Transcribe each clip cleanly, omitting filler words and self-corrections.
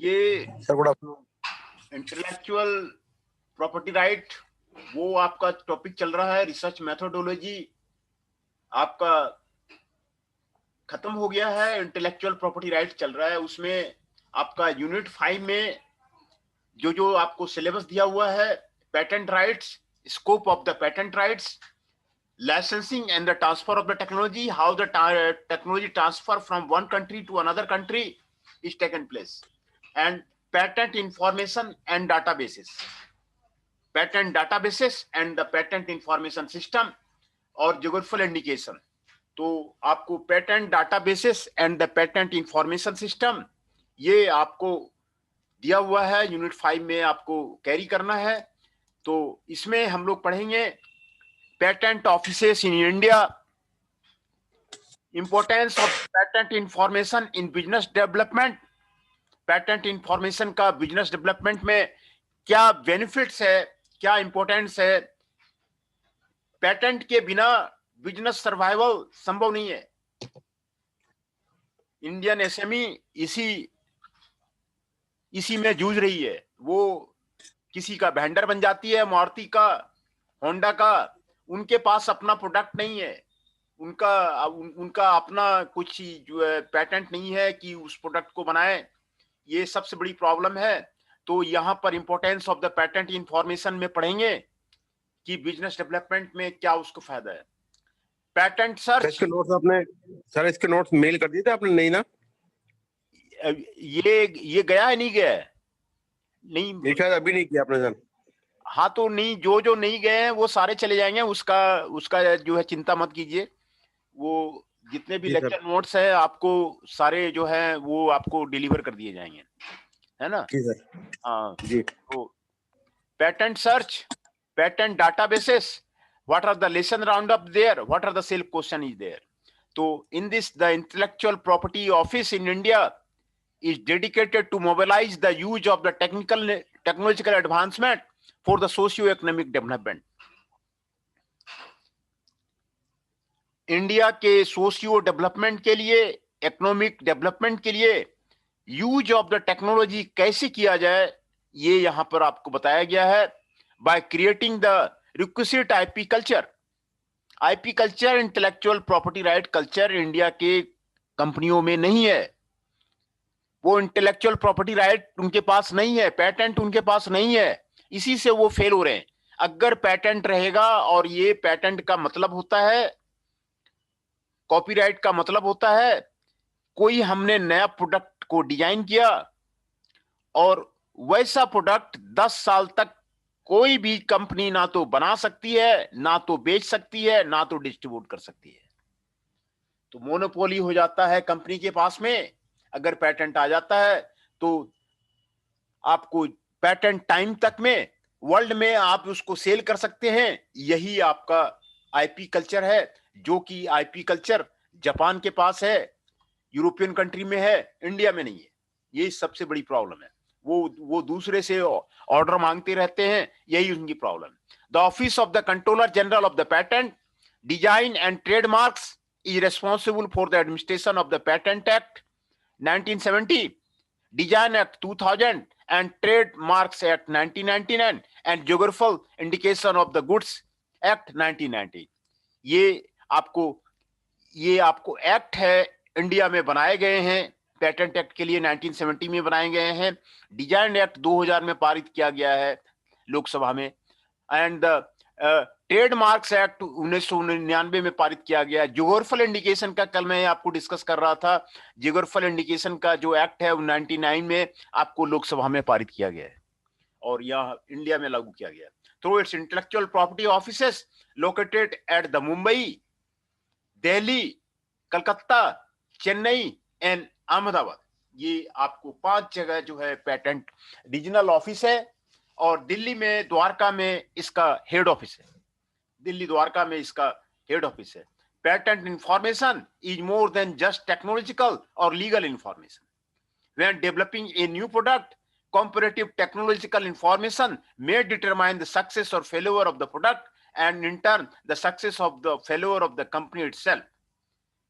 ये sir good afternoon. Intellectual property right, वो आपका टॉपिक चल रहा है। रिसर्च मेथोडोलॉजी आपका खत्म हो गया है, इंटेलेक्चुअल प्रॉपर्टी राइट चल रहा है। उसमें आपका यूनिट 5 में जो आपको सिलेबस दिया हुआ है, patent rights, scope of the patent rights, licensing and the transfer of the technology, how the technology transfer from one country to another country is taken place, and patent information and databases, and the patent information system और geographical indication। तो आपको patent databases and the patent information system ये आपको दिया हुआ है, unit 5 में आपको कैरी करना है। तो इसमें हम लोग पढ़ेंगे patent offices in India, importance of patent information in business development, patent information का बिजनेस डेवलपमेंट में क्या बेनिफिट्स है, क्या इंपॉर्टेंस है। पेटेंट के बिना बिजनेस सर्वाइवल संभव नहीं है। इंडियन एसएमई इसी में जूझ रही है। वो किसी का वेंडर बन जाती है, मारुति का, होंडा का, उनके पास अपना प्रोडक्ट नहीं है, उनका अपना कुछ जो है पेटेंट नहीं है कि उस प्रोडक्ट को बनाए। ये सबसे बड़ी प्रॉब्लम है। तो यहाँ पर importance of the patent information में पढ़ेंगे कि बिजनेस डेवलपमेंट में क्या उसको फायदा है। पेटेंट सर्च, इसके नोट्स आपने सर इसके नोट्स मेल कर दिए थे आपने? नहीं ना, ये गया है, नहीं गया है? नहीं, शायद अभी नहीं किया आपने सर। हाँ, तो नहीं, जो नहीं गए हैं वो सारे चले जाएंगे। उसका जो है चिंता मत कीजिए। वो जितने भी लेक्चर नोट्स है आपको सारे जो है वो आपको डिलीवर कर दिए जाएंगे, है ना? जी सर। हाँ जी। तो patent search, patent databases, what are the lesson roundup there, what are the self question is there. So in this, the intellectual property office in India is dedicated to mobilize the use of the technological advancement for the socio-economic development. India के socio development के लिए, economic development के लिए use of the technology कैसे किया जाए, ये यहां पर आपको बताया गया है। Bye creating the requisite IP culture. IP culture, intellectual property right culture, India के कंपनियों में नहीं है। वो इंटेलेक्चुअल प्रॉपर्टी राइट उनके पास नहीं है, पेटेंट उनके पास नहीं है, इसी से वो फेल हो रहे हैं। अगर पेटेंट रहेगा, और ये पेटेंट का मतलब होता है, कॉपीराइट का मतलब होता है कोई हमने नया प्रोडक्ट को डिजाइन किया और वैसा प्रोडक्ट 10 साल तक कोई भी कंपनी ना तो बना सकती है, ना तो बेच सकती है, ना तो डिस्ट्रीब्यूट कर सकती है। तो मोनोपोली हो जाता है कंपनी के पास में। अगर पेटेंट आ जाता है तो आपको पेटेंट टाइम तक में वर्ल्ड में आप उसको सेल कर सकते हैं। यही आपका आईपी कल्चर है, जो कि आईपी कल्चर जापान के पास है, यूरोपियन कंट्री में है, इंडिया में नहीं है। ये सबसे बड़ी प्रॉब्लम है। वो दूसरे से ऑर्डर मांगते रहते हैं, यही उनकी problem. The office of the controller general of the patent, design and trademarks is responsible for the administration of the Patent Act 1970, Design Act 2000, and Trademarks Act 1999, and Geographical Indication of the Goods Act 1990। ये आपको act है, India में बनाए गए हैं। Patent act के लिए 1970 में बनाए गए हैं। डिजाइन एक्ट 2000 में पारित किया गया है लोकसभा में, एंड ट्रेडमार्क्स एक्ट 1999 में पारित किया गया। जियोग्राफिकल इंडिकेशन का कल मैं आपको डिस्कस कर रहा था। जियोग्राफिकल इंडिकेशन का जो एक्ट है वो 99 में आपको लोकसभा में पारित किया गया है और यहाँ इंडिया में लागू किया गया। Through it's intellectual property offices located at the Mumbai, Delhi, Calcutta, Chennai and Ahmedabad. ये आपको 5 जगह जो है पेटेंट रीजनल ऑफिस है। और दिल्ली में, द्वारका में इसका हेड ऑफिस है। दिल्ली द्वारका में इसका हेड ऑफिस है। Patent information is more than just technological और legal information. When developing a new product, comparative technological information may determine the success or failure of the product, and in turn the success of the failure of the company itself।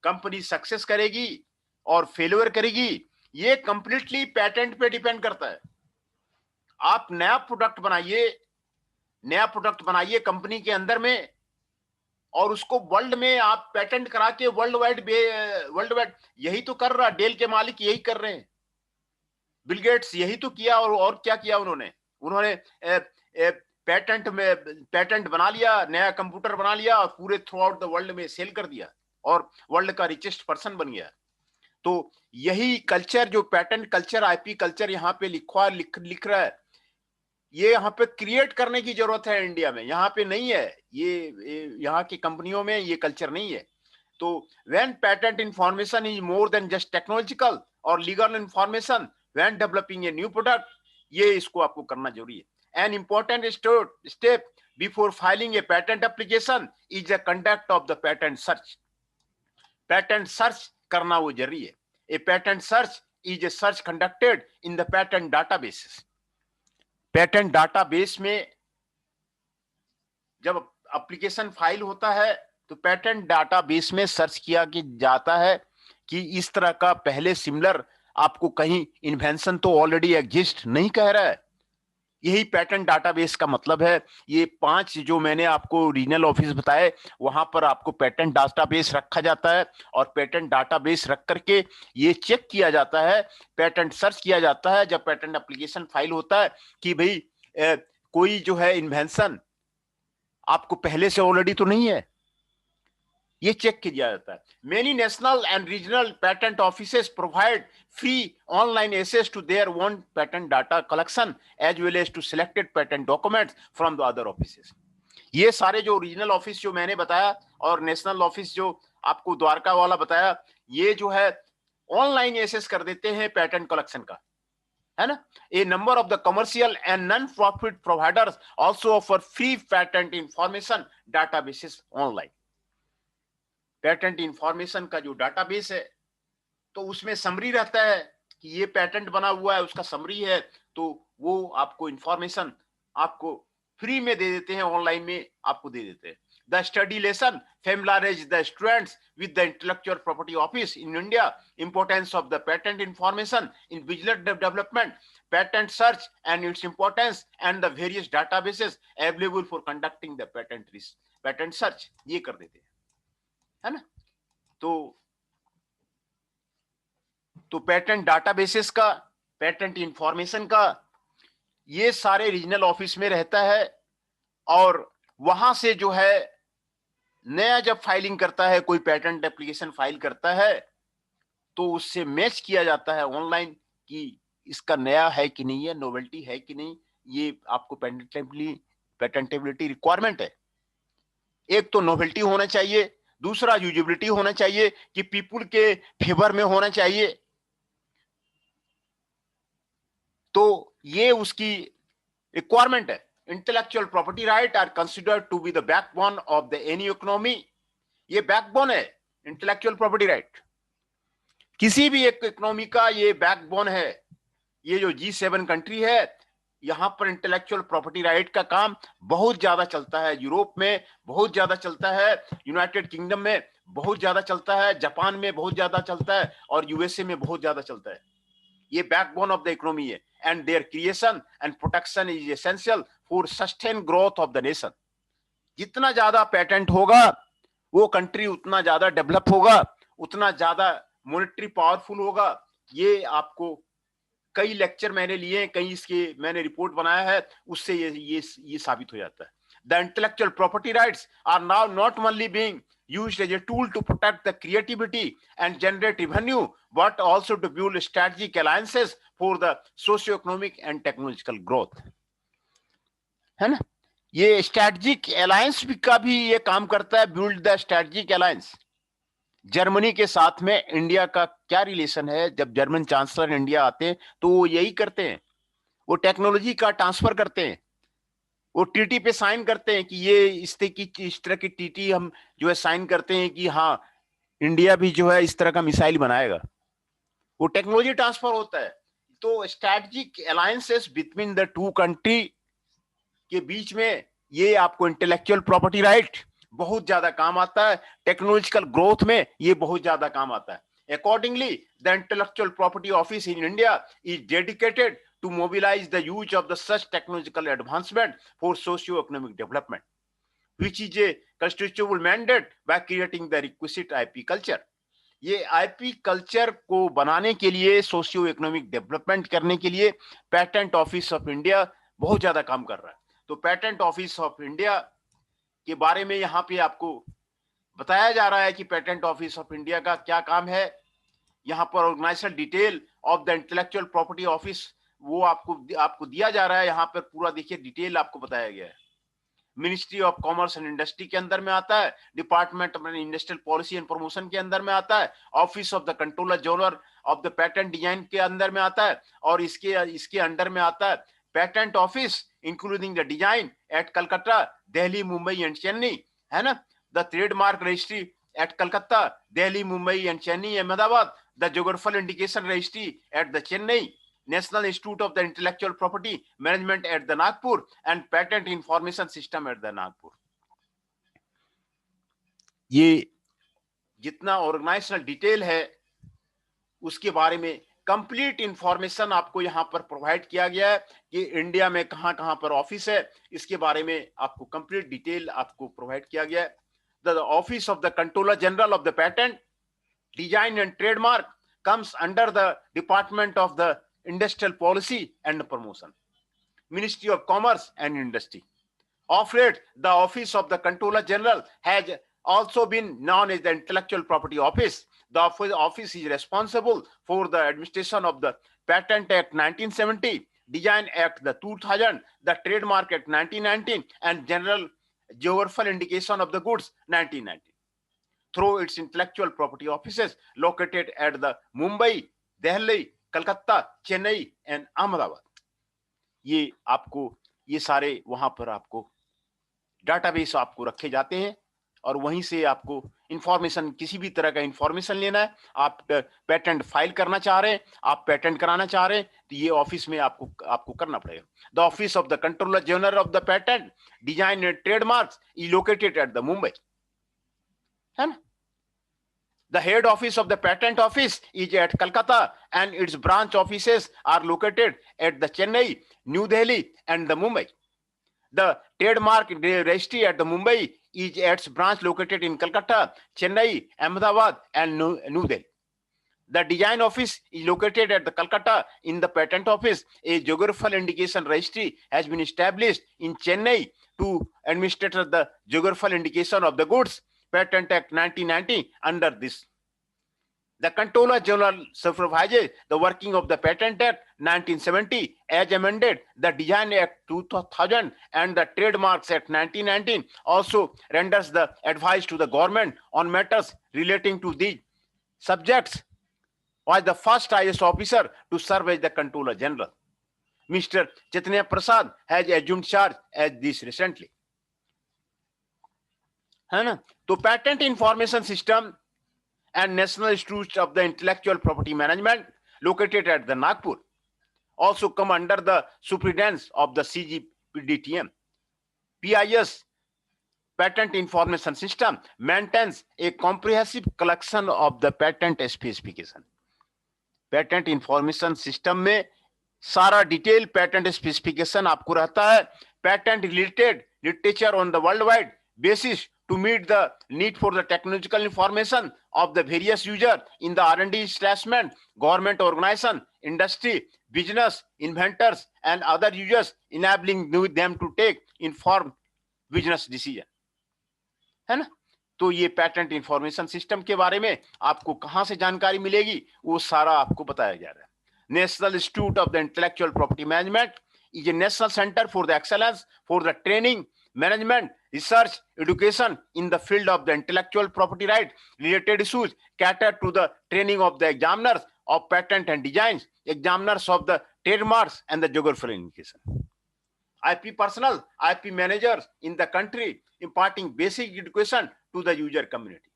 Company success करेगी और failure करेगी, ये completely patent पे depend करता है। आप नया product बनाइए कंपनी के अंदर में, और उसको वर्ल्ड में आप पेटेंट करा के वर्ल्ड वाइड यही तो कर रहा, डेल के मालिक यही कर रहे हैं, बिल गेट्स यही तो किया। और क्या किया उन्होंने पेटेंट बना लिया, नया कंप्यूटर बना लिया और पूरे थ्रू आउट द वर्ल्ड में सेल कर दिया और वर्ल्ड का रिचेस्ट पर्सन बन गया। तो यही कल्चर, जो पेटेंट कल्चर, आईपी कल्चर यहाँ पे लिख रहा है, ये यहाँ पे क्रिएट करने की जरूरत है इंडिया में। यहाँ पे नहीं है, ये यहाँ की कंपनियों में ये कल्चर नहीं है। तो when patent information is more than just technological और legal information when developing a new product, ये इसको आपको करना जरूरी है। An important step before filing a patent application is the conduct of the patent search. Patent search करना वो जरूरी है। A patent search is a search conducted in the patent databases. Patent database में जब एप्लीकेशन फाइल होता है तो patent database में सर्च किया जाता है कि इस तरह का पहले सिमिलर आपको कहीं इन्वेंशन तो ऑलरेडी एग्जिस्ट नहीं कह रहा है। यही पेटेंट डाटाबेस का मतलब है। ये 5 जो मैंने आपको रीजनल ऑफिस बताए, वहां पर आपको पेटेंट डाटाबेस रखा जाता है और पेटेंट डाटाबेस रख करके ये चेक किया जाता है, पेटेंट सर्च किया जाता है जब पेटेंट एप्लीकेशन फाइल होता है कि भाई कोई जो है इन्वेंशन आपको पहले से ऑलरेडी तो नहीं है, ये चेक किया जाता है। Many national and regional patent offices provide free online access to their own patent data collection as well as to selected patent documents from the other offices. ये सारे जो रीजनल ऑफिस जो मैंने बताया और नेशनल ऑफिस जो आपको द्वारका वाला बताया, ये जो है ऑनलाइन एक्सेस कर देते हैं पेटेंट कलेक्शन का, है ना। A number of the commercial and non profit providers also offer free patent information databases online. Patent information का जो डाटाबेस है तो उसमें समरी रहता है कि ये पेटेंट बना हुआ है, उसका समरी है, तो वो आपको इंफॉर्मेशन आपको फ्री में दे देते हैं, ऑनलाइन में आपको दे देते हैं। The study lesson familiarize the students with the intellectual property office in India, importance of the patent information in business development, patent search and its importance, and the various databases available for conducting the patent search, ये कर देते हैं, है ना। तो patent databases का, patent information का, ये सारे रीजनल ऑफिस में रहता है और वहां से जो है नया जब फाइलिंग करता है, कोई पेटेंट एप्लीकेशन फाइल करता है तो उससे मैच किया जाता है ऑनलाइन कि इसका नया है कि नहीं है, नोवेल्टी है कि नहीं। ये आपको पेटेंटेबिलिटी रिक्वायरमेंट है। एक तो नोवेल्टी होना चाहिए, दूसरा यूजेबिलिटी होना चाहिए कि पीपुल के फेवर में होना चाहिए। तो ये उसकी रिक्वायरमेंट है। Intellectual property right are considered to be the backbone of the any economy. ये बैकबोन है इंटेलेक्चुअल प्रॉपर्टी राइट, किसी भी एक इकोनॉमी का ये बैकबोन है। ये जो G7 कंट्री है, यहां पर इंटेलेक्चुअल प्रॉपर्टी राइट का काम बहुत ज्यादा चलता है। यूरोप में बहुत ज्यादा चलता है, यूनाइटेड किंगडम में बहुत ज्यादा चलता है, जापान में बहुत ज्यादा चलता है और यूएसए में बहुत ज्यादा चलता है। ये बैकबोन ऑफ द इकोनॉमी है and their creation and protection is essential for sustain growth of the nation. जितना ज्यादा पेटेंट होगा वो कंट्री उतना ज्यादा डेवलप होगा, उतना ज्यादा मॉनेटरी पावरफुल होगा। ये आपको कई लेक्चर मैंने लिए, कई इसके मैंने रिपोर्ट बनाया है, उससे ये साबित हो जाता है। The intellectual property rights are now not only being used as a tool to protect the creativity and generate revenue, but also to build strategic alliances for the socio-economic and technological growth, है ना। ये strategic alliance का भी ये काम करता है, build the strategic alliance। Germany के साथ में इंडिया का क्या रिलेशन है? जब जर्मन चांसलर इंडिया आते हैं तो वो यही करते हैं, वो टेक्नोलॉजी का ट्रांसफर करते हैं, वो टीटी पे साइन करते हैं कि ये इस तरह की टीटी हम जो है साइन करते हैं कि हाँ इंडिया भी जो है इस तरह का मिसाइल बनाएगा। वो टेक्नोलॉजी ट्रांसफर होता है। तो strategic alliances between the two country के बीच में ये आपको इंटेलेक्चुअल प्रॉपर्टी राइट बहुत ज्यादा काम आता है। टेक्नोलॉजिकल ग्रोथ में ये बहुत ज्यादा काम आता है। Accordingly, the Intellectual Property Office in India is dedicated to mobilize the use of the such technological advancement for socio-economic development, which is a constitutional mandate by creating the requisite IP culture. ये IP culture को बनाने के लिए, socio economic development करने के लिए patent office of India बहुत ज्यादा काम कर रहा है। तो पेटेंट ऑफिस ऑफ इंडिया के बारे में यहाँ पे आपको बताया जा रहा है कि पेटेंट ऑफिस ऑफ इंडिया का क्या काम है। यहाँ पर organization detail of the intellectual property office वो आपको दिया जा रहा है। यहाँ पर पूरा देखिए डिटेल आपको बताया गया है। Ministry of commerce and industry के अंदर में आता है, department of industrial policy and promotion के अंदर में आता है, office of the controller general of the patent design के अंदर में आता है, और इसके अंडर में आता है patent office including the design at Calcutta, Delhi, Mumbai and Chennai, है ना। The trademark registry at Calcutta, Delhi, Mumbai and Chennai, Ahmedabad, the geographical indication registry at the Chennai, National Institute of the Intellectual Property Management at the Nagpur, and Patent Information System at the Nagpur. ये जितना organisational detail है उसके बारे में complete information आपको यहाँ पर provide किया गया है कि इंडिया में कहाँ कहाँ पर ऑफिस है, इसके बारे में आपको कंप्लीट डिटेल आपको प्रोवाइड किया गया है। The office of the controller general of the patent design and trademark comes under the Department of the Industrial Policy and Promotion, Ministry of Commerce and Industry. Of late, the Office of the Controller General has also been known as the Intellectual Property Office. The office is responsible for the administration of the Patent Act 1970, Design Act the 2000, the Trademark Act 1919, and General Geographical Indication of the Goods 1990. Through its intellectual property offices located at the Mumbai, Delhi, Kolkata, Chennai and Ahmedabad. ये सारे वहां पर आपको database आपको रखे जाते हैं और वहीं से आपको इंफॉर्मेशन, किसी भी तरह का इंफॉर्मेशन लेना है, आप पेटेंट फाइल करना चाह रहे हैं, आप पेटेंट कराना चाह रहे हैं, तो ये ऑफिस में आपको करना पड़ेगा। The office of the controller general of the patent design and trademarks is located at the Mumbai, है ना। The head office of the patent office is at Kolkata and its branch offices are located at the Chennai, New Delhi and the Mumbai. The trademark registry at the Mumbai is at its branch located in Kolkata, Chennai, Ahmedabad and New Delhi. The design office is located at the Kolkata. In the patent office, a geographical indication registry has been established in Chennai to administer the geographical indication of the goods, Patent Act 1990 under this. The Controller General supervises the working of the Patent Act 1970 as amended, the Design Act 2000 and the Trademarks Act 1919. Also renders the advice to the government on matters relating to these subjects. Was the first IS officer to serve as the Controller General. Mr. Chaitanya Prasad has assumed charge as this recently. है ना। तो patent information system and national institute of the intellectual property management located at the Nagpur also come under the superintendence of the CGPDTM. PIS, Patent Information System, maintains a comprehensive collection of the patent specification. Patent Information System में सारा detail patent specification आपको रहता है, patent related literature on the world wide basis to meet the need for the technological information of the various users in the R&D establishment, government organization, industry, business, inventors, and other users, enabling them to take informed business decision. है ना। तो ये patent information system के बारे में आपको कहां से जानकारी मिलेगी वो सारा आपको बताया जा रहा है। National institute of the intellectual property management is a national center for the excellence for the training, management, research, education in the field of the intellectual property right related issues, cater to the training of the examiners of patent and designs, examiners of the trademarks and the geographical indication. IP personnel, IP managers in the country imparting basic education to the user community.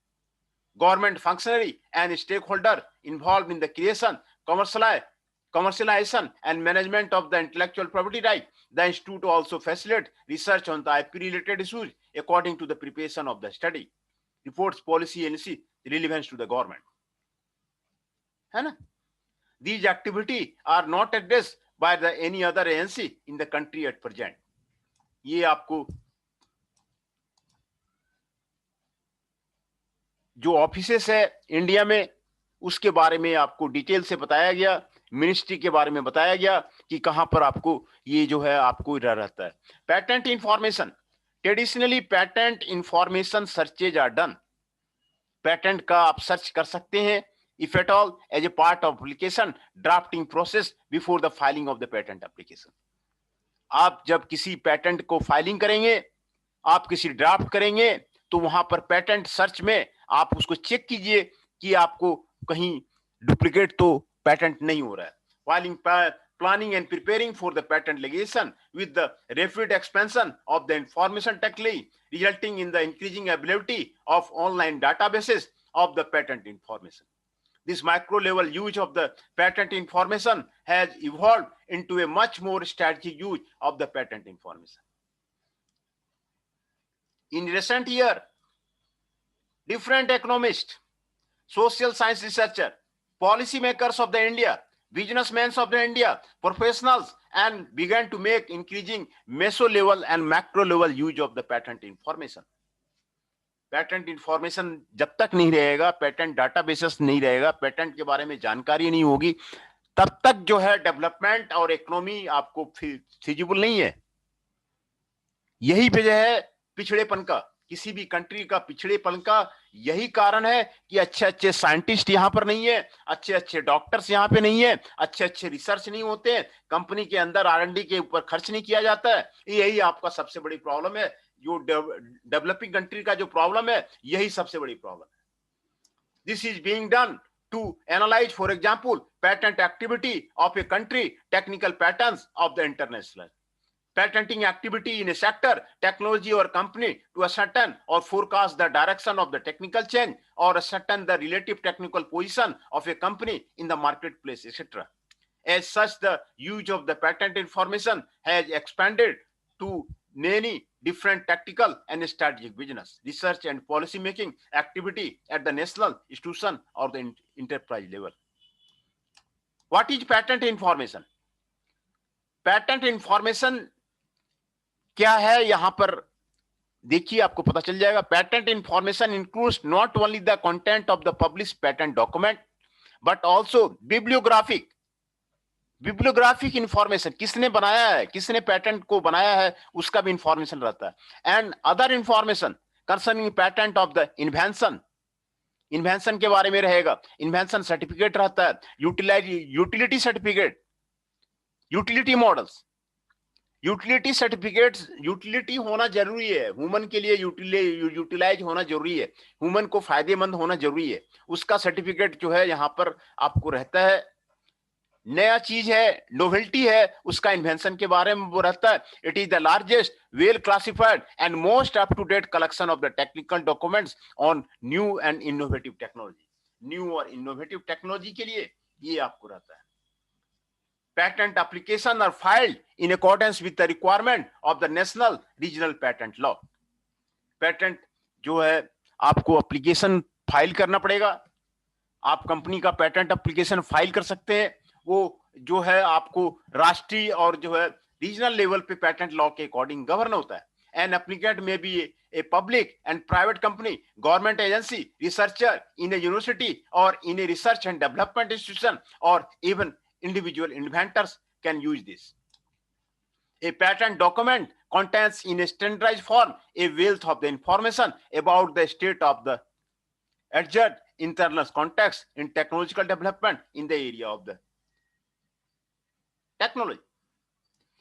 Government functionary and stakeholder involved in the creation, commercialization and management of the intellectual property right. The institute also facilitates research on the IP related issues according to the preparation of the study, reports policy and relevance to the government. है ना? These activity are not addressed by the any other agency in the country at present. ये आपको जो offices है India में उसके बारे में आपको डिटेल से बताया गया, मिनिस्ट्री के बारे में बताया गया कि कहां पर आपको ये जो है आपको रहता है। Patent information, traditionally patent information searches are done. Patent का आप सर्च कर सकते हैं if at all as a part of application drafting process before the filing of the patent application. आप जब किसी पेटेंट को फाइलिंग करेंगे, आप किसी ड्राफ्ट करेंगे, तो वहां पर पेटेंट सर्च में आप उसको चेक कीजिए कि आपको कहीं डुप्लीकेट तो पेटेंट नहीं हो रहा है। Filing, planning and preparing for the patent litigation with the rapid expansion of the information technology resulting in the increasing availability of online databases of the patent information. This micro level use of the patent information has evolved into a much more strategic use of the patent information. In recent year, different economists, social science researchers, policy makers of the India, businessmen of the India, professionals, and began to make increasing meso level and macro level use of the patent information. Patent information जब तक नहीं रहेगा, patent databases नहीं रहेगा, patent के बारे में जानकारी नहीं होगी, तब तक जो है डेवलपमेंट और इकोनॉमी आपको फिजिबल नहीं है। यही वजह है पिछड़ेपन का, किसी भी कंट्री का पिछड़ेपन का यही कारण है कि अच्छे अच्छे साइंटिस्ट यहां पर नहीं है, अच्छे अच्छे डॉक्टर्स यहां पे नहीं है, अच्छे अच्छे रिसर्च नहीं होते हैं, कंपनी के अंदर R&D के ऊपर खर्च नहीं किया जाता है। यही आपका सबसे बड़ी प्रॉब्लम है। जो डेवलपिंग कंट्री का जो प्रॉब्लम है, यही सबसे बड़ी प्रॉब्लम है। This is being done to analyze, for example, patent activity of a country, technical patterns of the international patenting activity in a sector, technology or company to ascertain or forecast the direction of the technical change or ascertain the relative technical position of a company in the marketplace, etc. As such, the use of the patent information has expanded to many different tactical and strategic business, research and policy making activity at the national, institution or the enterprise level. What is patent information? Patent information क्या है यहां पर देखिए, आपको पता चल जाएगा। Patent information includes not only the content of the publish patent document but also bibliographic information, किसने बनाया है, किसने पैटेंट को बनाया है, उसका भी इंफॉर्मेशन रहता है। And other information concerning patent of the invention के बारे में रहेगा। इन्वेंशन सर्टिफिकेट रहता है, utility certificate, utility models, utility certificates, utility होना जरूरी है, ह्यूमन के लिए यूटिलाइज होना जरूरी है, ह्यूमन को फायदेमंद होना जरूरी है, उसका सर्टिफिकेट जो है यहाँ पर आपको रहता है। नया चीज है, नोवेल्टी है, उसका इन्वेंशन के बारे में वो रहता है। It is the largest well classified and most up to date collection of the technical documents on new and innovative technology. New और इनोवेटिव टेक्नोलॉजी के लिए ये आपको रहता है। Patent applications are filed in accordance with the requirement of the national regional patent law. Patent जो है आपको एप्लीकेशन फाइल करना पड़ेगा। आप कंपनी का पेटेंट एप्लीकेशन फाइल कर सकते हैं, वो जो है आपको राष्ट्रीय और जो है रीजनल लेवल पे पेटेंट लॉ के अकॉर्डिंग गवर्न होता है। An applicant may be a public and private company, government agency, researcher in a university or in a research and development institution, or even individual inventors can use this. A patent document contains in a standardized form a wealth of the information about the state of the adjust internal context in technological development in the area of the technology.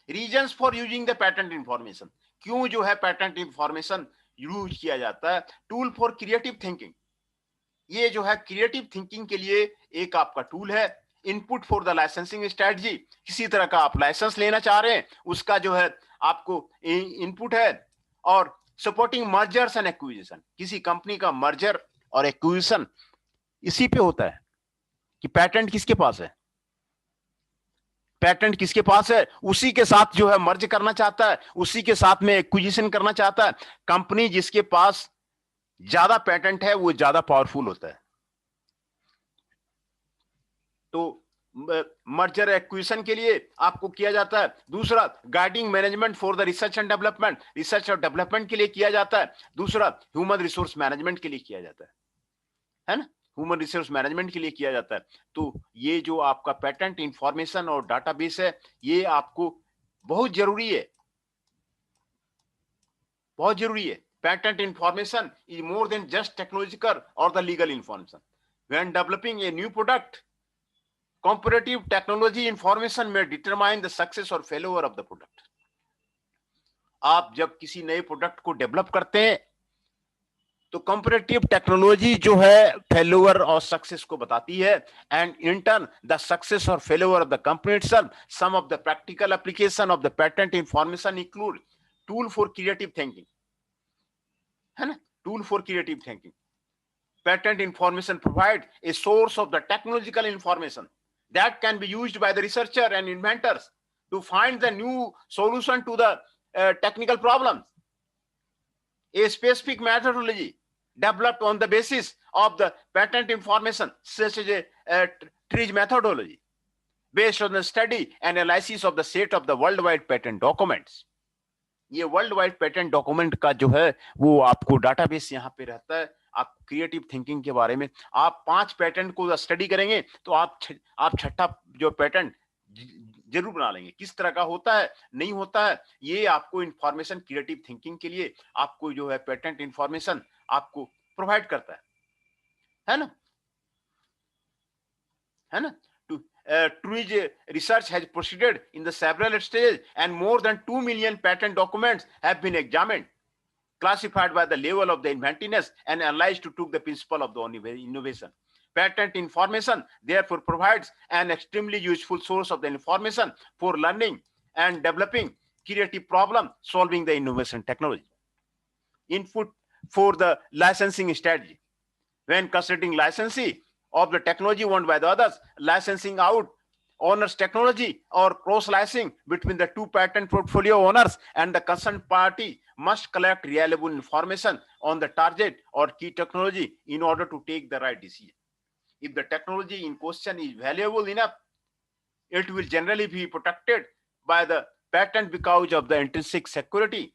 Reasons for using the patent information. क्यों जो है patent information use किया जाता है? Tool for creative thinking, ये जो है creative thinking के लिए एक आपका टूल है। Input for the licensing strategy, किसी तरह का आप लाइसेंस लेना चाह रहे हैं, उसका जो है आपको इनपुट है। और सपोर्टिंग मर्जर्स एंड एक्विजिशन, किसी कंपनी का मर्जर और एक्विजिशन इसी पे होता है कि पेटेंट किसके पास है, पेटेंट किसके पास है, उसी के साथ जो है मर्ज करना चाहता है, उसी के साथ में एक्विजिशन करना चाहता है। कंपनी जिसके पास ज्यादा पेटेंट है वो ज्यादा पावरफुल होता है। तो मर्जर एक्विजिशन के लिए आपको किया जाता है। दूसरा, guiding management for the research and development, research और डेवलपमेंट के लिए किया जाता है। दूसरा, ह्यूमन रिसोर्स मैनेजमेंट के लिए किया जाता है ना, ह्यूमन रिसोर्स मैनेजमेंट के लिए किया जाता है। तो ये जो आपका पेटेंट इंफॉर्मेशन और डाटाबेस है, ये आपको बहुत जरूरी है, बहुत जरूरी है। Patent information is more than just technological और the legal information. When developing a new product, comparative technology information may determine the success or failure of the product. आप जब किसी नए प्रोडक्ट को डेवलप करते हैं तो कंपैरेटिव टेक्नोलॉजी जो है फेल्यूर और सक्सेस को बताती है, and in turn the success और failure of the company itself. Some of the practical application of the patent information include tool for creative thinking, है ना, tool for creative thinking. Patent information provide a source of the technological information that can be used by the researcher and inventors to find the new solution to the technical problems. A specific methodology developed on the basis of the patent information, such as a TRIZ methodology, based on the study and analysis of the set of the worldwide patent documents. ये world patent document का जो है वो आपको database यहाँ पे रहता है। आप क्रिएटिव थिंकिंग के बारे में आप 5 पेटेंट को स्टडी करेंगे तो आप छठा जो पेटेंट जरूर बना लेंगे। किस तरह का होता है, नहीं होता है, ये आपको इंफॉर्मेशन क्रिएटिव थिंकिंग के लिए आपको जो है पेटेंट इंफॉर्मेशन आपको प्रोवाइड करता है ना, है ना। TRIZ research has proceeded in the several stages and more than 2 million patent documents have been examined, classified by the level of the inventiveness and analyzed to took the principle of the innovation. Patent information therefore provides an extremely useful source of the information for learning and developing creative problem solving the innovation technology. Input for the licensing strategy. When considering licensee of the technology owned by the others, licensing out owner's technology or cross-licensing between the two patent portfolio owners and the concerned party must collect reliable information on the target or key technology in order to take the right decision. If the technology in question is valuable enough, it will generally be protected by the patent because of the intrinsic security,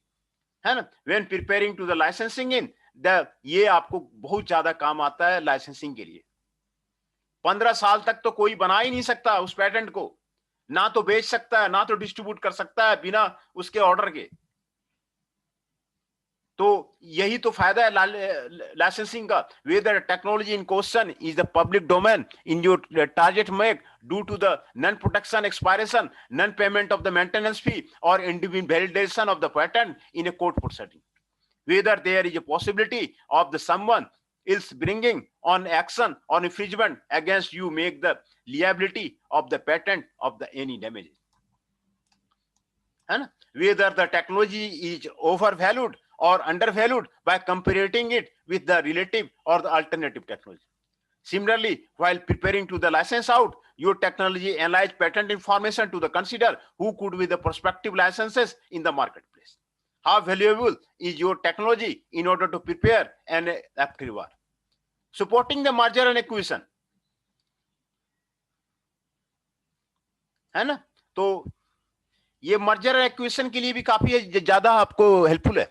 है ना। When preparing to the licensing in, ये आपको बहुत ज्यादा काम आता है licensing के लिए। 15 साल तक तो कोई बना ही नहीं सकता उस पेटेंट को, ना तो बेच सकता है ना तो डिस्ट्रीब्यूट कर सकता है बिना उसके ऑर्डर के। तो यही तो फायदा है लाइसेंसिंग का। Whether technology in question is the public domain in your target make due to the non protection expiration, non payment of the maintenance fee और invalidation of the patent in a court proceeding, whether there is a possibility of the someone else bringing on action on infringement against you make the liability of the patent of the any damages, है ना। Whether the technology is overvalued or undervalued by comparing it with the relative or the alternative technology. Similarly, while preparing to the license out your technology, analyze patent information to the consider who could be the prospective licenses in the marketplace. How valuable is your technology in order to prepare an FTR? Supporting the merger and acquisition, है ना। तो ये merger and acquisition के लिए भी काफी ज्यादा आपको हेल्पफुल है।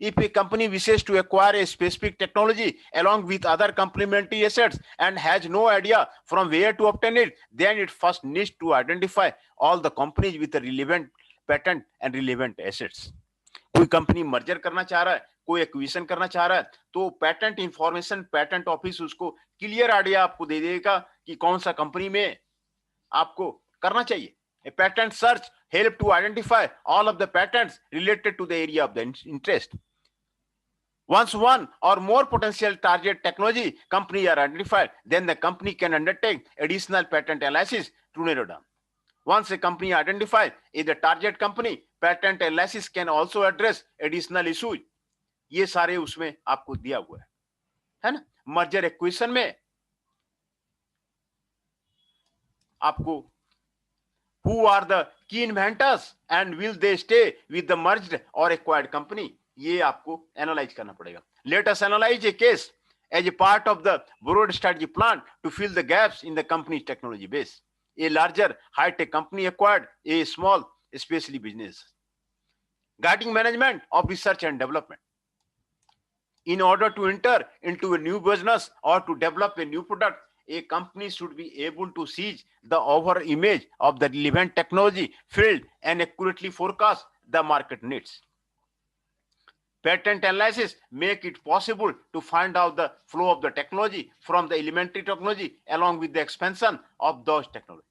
If a company wishes to acquire a specific technology along with other complementary assets and has no idea from where to obtain it, then it first needs to identify all the companies with the relevant patent and relevant assets. कोई company merger करना चाह रहा है, कोई acquisition करना चाह रहा है, तो पेटेंट इंफॉर्मेशन पेटेंट ऑफिस उसको क्लियर आइडिया आपको दे देगा कि कौन सा कंपनी में आपको करना चाहिए। A patent search help to identify all of the patents related to the area of the interest. Once one or more potential target technology companies are identified, then the company can undertake additional patent analysis to narrow down. Once a company identified is the target company, patent analysis can also address additional issues. ये सारे उसमें आपको दिया हुआ है ना। Merger acquisition में आपको who are the key inventors and will they stay with the merged or acquired company, ये आपको एनालाइज करना पड़ेगा। Let us analyze a case. as a part of the broad strategy plan to fill the gaps in the company's technology base. A larger high-tech company acquired a small specialty business. Guiding management of research and development. In order to enter into a new business or to develop a new product, a company should be able to seize the overall image of the relevant technology field and accurately forecast the market needs. Patent analysis make it possible to find out the flow of the technology from the elementary technology along with the expansion of those technologies.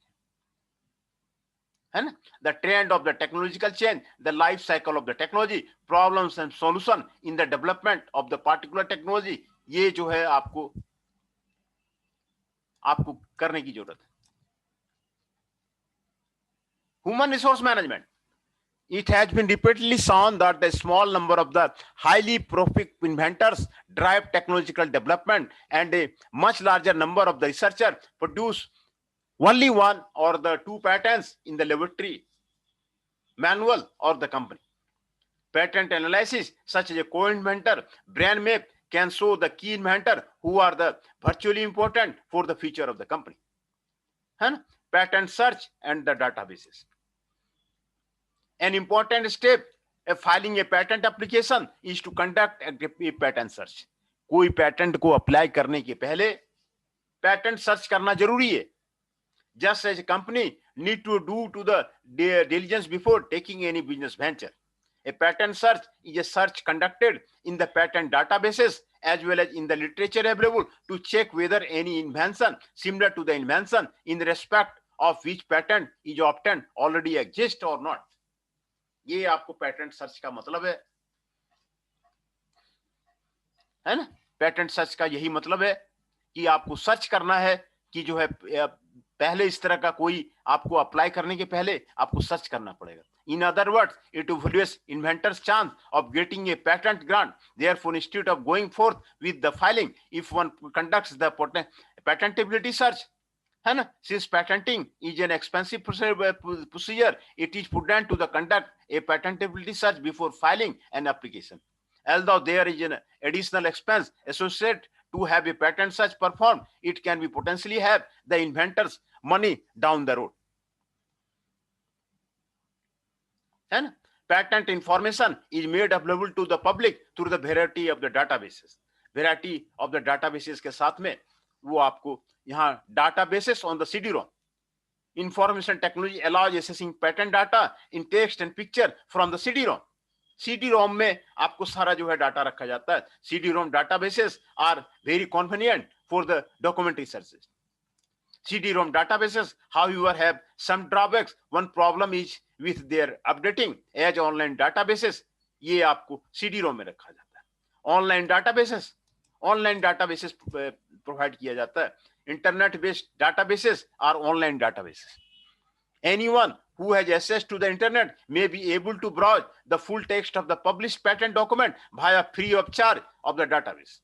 And the trend of the technological change, the life cycle of the technology, problems and solution in the development of the particular technology, ये जो है आपको करने की जरूरत है. Human resource management. It has been repeatedly shown that the small number of the highly prolific inventors drive technological development, and a much larger number of the researchers produce only one or the two patents in the laboratory, manual, or the company. Patent analysis, such as a co-inventor, brand map, can show the key inventor who are the virtually important for the future of the company. And patent search and the databases. An important step of filing a patent application is to conduct a patent search. कोई patent को apply करने के पहले patent search करना जरूरी है. Just as a company need to do to the diligence before taking any business venture. A patent search is a search conducted in the patent databases as well as in the literature available to check whether any invention similar to the invention in respect of which patent is obtained already exists or not. ये आपको patent search का मतलब है ना? Patent search का यही मतलब है कि आपको सर्च करना है कि जो है पहले इस तरह का कोई आपको अप्लाई करने के पहले आपको सर्च करना पड़ेगा. In other words, it evaluates inventor's chance of getting a patent grant. Therefore, instead of going forth with the filing, if one conducts the patentability search, है ना, since patenting is an expensive procedure, it is prudent to the conduct a patentability search before filing an application. Although there is an additional expense associated to have a patent search performed, it can be potentially have the inventor's money down the road. And patent information is made available to the public through the variety of the databases. Variety of the databases के साथ में वो आपको यहाँ databases on the CD-ROM. Information technology allows accessing patent data in text and picture from the CD-ROM. CD-ROM में आपको सारा जो है डाटा रखा जाता है. CD-ROM databases are very convenient for the document researches. CD-ROM databases, however, have some drawbacks. One problem is with their updating as online databases. ये आपको CD-ROM में रखा जाता है. Online databases provide किया जाता है. Internet-based databases are online databases. Anyone who has access to the internet may be able to browse the full text of the published patent document via free of charge of the database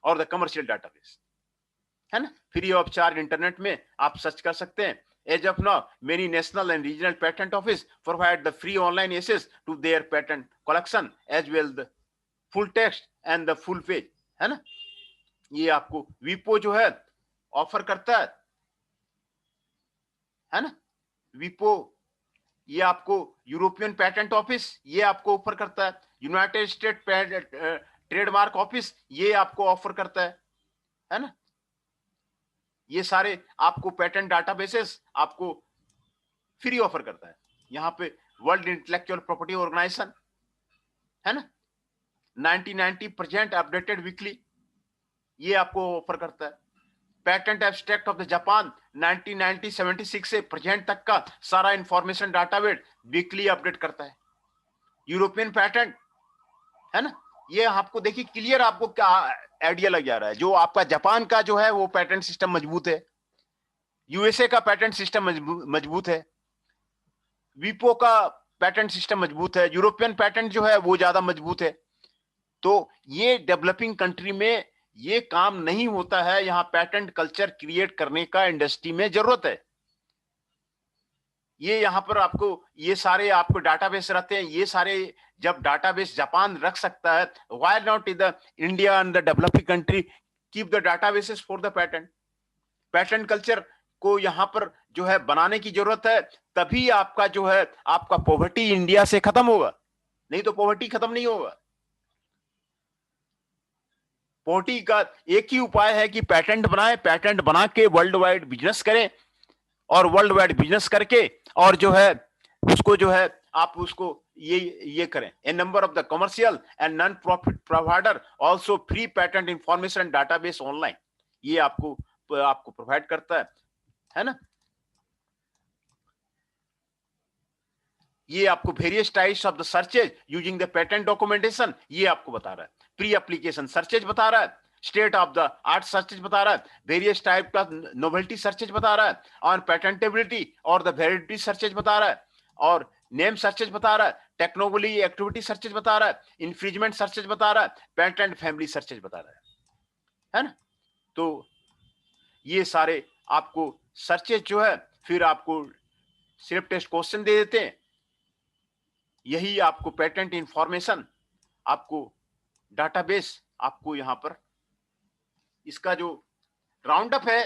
or the commercial database. है ना? Free of charge internet में आप search कर सकते हैं. As of now, many national and regional patent office provide the free online access to their patent collection as well the full text and the full page. है ना? ये आपको विपो जो है ऑफर करता है ना? विपो ये आपको यूरोपियन पेटेंट ऑफिस ये आपको ऑफर करता है. यूनाइटेड स्टेट ट्रेडमार्क ऑफिस ये आपको ऑफर करता है ना? ये सारे आपको पेटेंट डाटाबेसेस आपको फ्री ऑफर करता है. यहाँ पे वर्ल्ड इंटेलेक्चुअल प्रॉपर्टी ऑर्गेनाइजेशन है ना, 1990 प्रेजेंट अपडेटेड वीकली ये आपको ऑफर करता है. Patent abstract of the Japan 1976 से प्रेजेंट तक का सारा इंफॉर्मेशन डाटाबेस वीकली अपडेट करता है. यूरोपियन पेटेंट है ना, ये आपको देखिए क्लियर आपको क्या आइडिया लग जा रहा है. जो आपका जापान का जो है वो पेटेंट सिस्टम मजबूत है, यूएसए का पेटेंट सिस्टम मजबूत है, विपो का पेटेंट सिस्टम मजबूत है, यूरोपियन पेटेंट जो है वो ज्यादा मजबूत है. तो ये डेवलपिंग कंट्री में ये काम नहीं होता है. यहां पेटेंट कल्चर क्रिएट करने का इंडस्ट्री में जरूरत है. ये यहां पर आपको ये सारे आपको डाटाबेस रहते हैं. ये सारे जब डाटाबेस जापान रख सकता है, why not in the India and the developing country keep the databases for the patent. Patent culture को यहां पर जो है बनाने की जरूरत है, तभी आपका जो है आपका पॉवर्टी इंडिया से खत्म होगा, नहीं तो पॉवर्टी खत्म नहीं होगा। पॉवर्टी का एक ही उपाय है कि पैटेंट बनाए, पैटेंट बना के वर्ल्ड वाइड बिजनेस करें, और वर्ल्ड वाइड बिजनेस करके और जो है उसको जो है आप उसको ये करें। A number of the commercial and non profit provider also free patent information database online, ये आपको प्रोवाइड करता है ना। ये आपको various types of the searches using the patent documentation, ये आपको बता रहा है। प्री एप्लीकेशन सर्चेज बता रहा है, state of the art searches बता रहा है, वेरियस टाइप का नोवेल्टी सर्चेज बता रहा है, और पेटेंटेबिलिटी और द वैलिडिटी सर्चेज बता रहा है, और नेम सर्चेज बता रहा है, टेक्नोलॉजी एक्टिविटी सर्चेज बता रहा है, इंफ्रिजमेंट सर्चेज बता रहा है, पेटेंट फैमिली सर्चेज बता रहा है ना। तो ये सारे आपको सर्चेज जो है फिर आपको सिर्फ टेस्ट क्वेश्चन दे देते हैं। यही आपको पेटेंट इंफॉर्मेशन, आपको डाटाबेस, आपको यहां पर इसका जो राउंड अप है,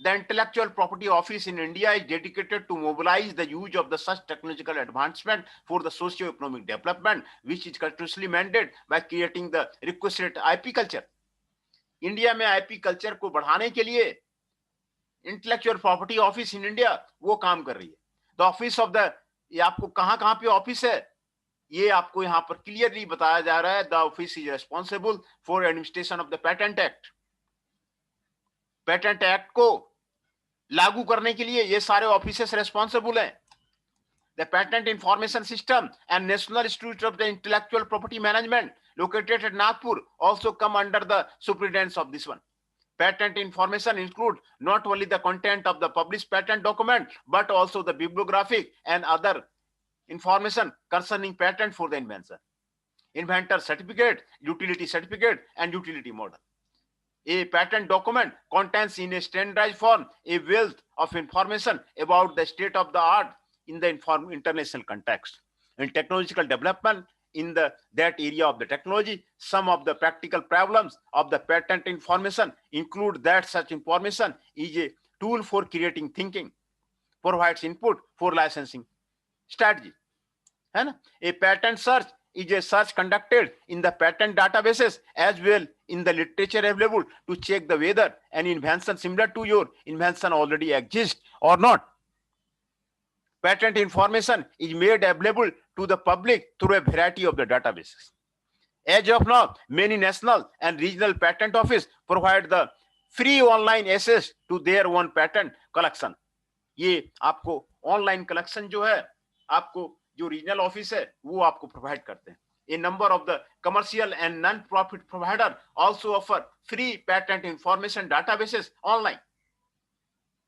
the intellectual property office in India is dedicated to mobilize the use of the such technological advancement for the socio economic development which is continuously mandated by creating the requested IP culture. India में IP culture को बढ़ाने के लिए intellectual property office in India वो काम कर रही है। द ऑफिस ऑफ द, ये आपको कहां पे ऑफिस है ये आपको यहां पर क्लियरली बताया जा रहा है। The office is responsible for administration of the patent act. Patent act को लागू करने के लिए ये सारे ऑफिसेस रेस्पॉन्सिबल हैं। The patent information system and national institute of the intellectual property management located at Nagpur also come under the superintendence of this one. Patent information include not only the content of the published patent document, but also the bibliographic and other information concerning patent for the invention, inventor certificate, utility certificate, and utility model. A patent document contains in a standardized form a wealth of information about the state of the art in the international context and technological development in that area of the technology. Some of the practical problems of the patent information include that such information is a tool for creating thinking, provides input for licensing strategy, है ना। A patent search is a search conducted in the patent databases as well in the literature available to check the whether an invention similar to your invention already exists or not. Patent information is made available to the public through a variety of the databases. As of now, many national and regional patent office provide the free online access to their own patent collection. ये आपको online collection जो है आपको जो regional office है वो आपको provide करते हैं। A number of the commercial and non-profit provider also offer free patent information databases online.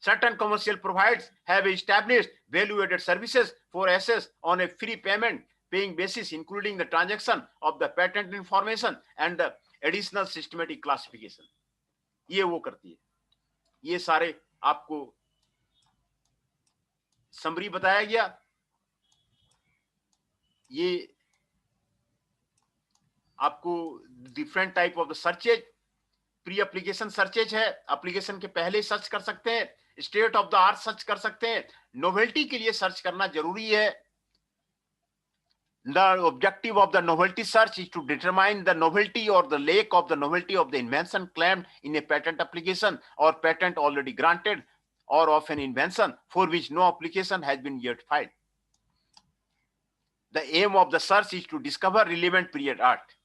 Certain commercial providers have established value-added services for access on a free paying basis, including the transaction of the patent information and the additional systematic classification. ये वो करती है। ये सारे आपको summary बताया गया। ये आपको different type of the searches, pre application searches है, एप्लीकेशन के पहले सर्च कर सकते हैं, state of the art search कर सकते हैं, नोवेल्टी के लिए सर्च करना जरूरी है। The objective of the novelty search is to determine the novelty or the lack of the novelty of the invention claimed in a patent application or patent already granted, or of an invention for which no application has been yet filed. The aim of the search is to discover relevant period art.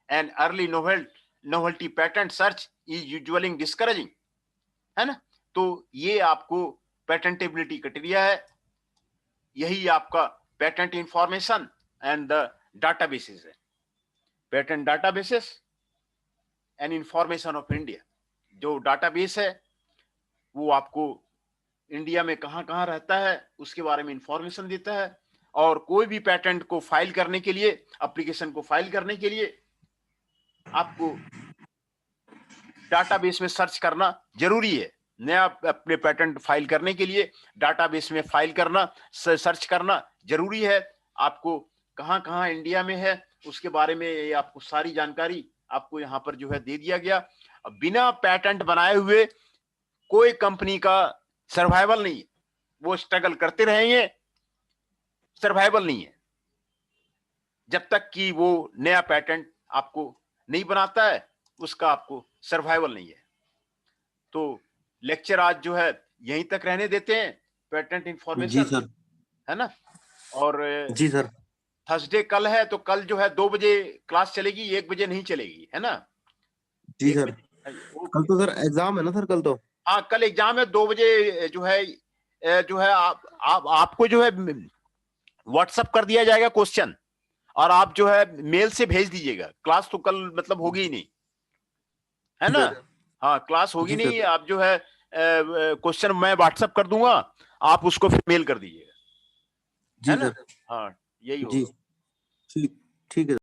An early novelty patent search is usually discouraging, है ना। तो ये आपको patentability criteria है। यही आपका patent information and the databases है। Patent databases and information of India, जो डाटाबेस है वो आपको इंडिया में कहां कहां रहता है उसके बारे में इंफॉर्मेशन देता है। और कोई भी पेटेंट को फाइल करने के लिए, एप्लीकेशन को फाइल करने के लिए आपको डाटाबेस में सर्च करना जरूरी है। नया अपने पेटेंट फाइल करने के लिए डाटाबेस में फाइल करना, सर्च करना जरूरी है। आपको कहां कहां इंडिया में है उसके बारे में आपको सारी जानकारी आपको यहाँ पर जो है दे दिया गया। बिना पैटेंट बनाए हुए कोई कंपनी का सर्वाइवल नहीं है। वो स्ट्रगल करते रहेंगे, सर्वाइवल नहीं है जब तक कि वो नया पैटेंट आपको नहीं बनाता है, उसका आपको सर्वाइवल नहीं है। तो लेक्चर आज जो है यहीं तक रहने देते हैं, पेटेंट जी इंफॉर्मेशन, सर। है ना। और जी सर। थर्सडे कल है, तो कल जो है 2 बजे क्लास चलेगी, 1 बजे नहीं चलेगी, है ना। जी 1 सर। बजे कल ओके। तो सर एग्जाम है ना सर, कल तो। हाँ, कल एग्जाम है 2 बजे जो है आपको जो है व्हाट्सअप कर दिया जाएगा क्वेश्चन, और आप जो है मेल से भेज दीजिएगा। क्लास तो कल मतलब होगी ही नहीं, है जी ना। सर। हाँ, क्लास होगी जी नहीं, सर। आप जो है क्वेश्चन मैं व्हाट्सअप कर दूंगा, आप उसको फिर मेल कर दीजिएगा, है जी ना। सर। हाँ, यही जी। होगा। ठीक। ठीक है।